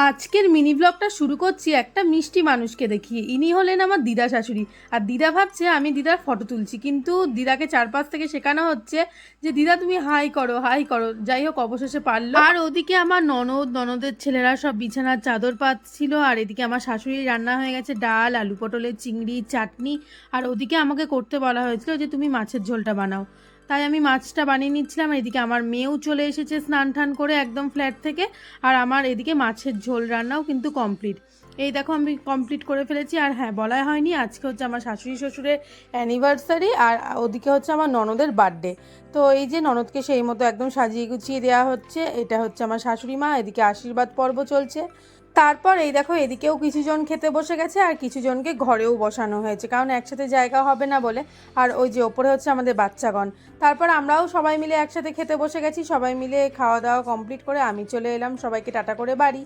আজকের মিনি ব্লগটা শুরু করছি একটা মিষ্টি মানুষকে দেখিয়ে। ইনি হলেন আমার দিদা শাশুড়ি। আর দিদা ভাবছে আমি দিদার ফটো তুলছি, কিন্তু দিদাকে চারপাশ থেকে শেখানো হচ্ছে যে দিদা তুমি হাই করো হাই করো। যাই হোক, অবশেষে পারলো। আর ওদিকে আমার ননদের ছেলেরা সব বিছানার চাদর পাতছিল, আর এদিকে আমার শাশুড়ি রান্না হয়ে গেছে ডাল, আলু পটলের চিংড়ি, চাটনি। আর ওদিকে আমাকে করতে বলা হয়েছিল যে তুমি মাছের ঝোলটা বানাও, তাই আমি মাছটা বানিয়ে নিচ্ছিলাম। এদিকে আমার মেয়েও চলে এসেছে স্নান টান করে একদম ফ্ল্যাট থেকে। আর আমার এদিকে মাছের ঝোল রান্নাও কিন্তু কমপ্লিট। এই দেখো আমি কমপ্লিট করে ফেলেছি। আর হ্যাঁ, বলা হয়নি, আজকে হচ্ছে আমার শাশুড়ি শ্বশুরের অ্যানিভার্সারি, আর ওদিকে হচ্ছে আমার ননদের বার্থডে। তো এই যে ননদকে সেই মতো একদম সাজিয়ে গুছিয়ে দেওয়া হচ্ছে। এটা হচ্ছে আমার শাশুড়ি মা, এদিকে আশীর্বাদ পর্ব চলছে। তারপর এই দেখো এদিকেও কিছুজন খেতে বসে গেছে, আর কিছুজনকে ঘরেও বসানো হয়েছে, কারণ একসাথে জায়গা হবে না বলে। আর ওই যে ওপরে হচ্ছে আমাদের বাচ্চাগণ। তারপর আমরাও সবাই মিলে একসাথে খেতে বসে গেছি। সবাই মিলে খাওয়া দাওয়া কমপ্লিট করে আমি চলে এলাম সবাইকে টাটা করে বাড়ি।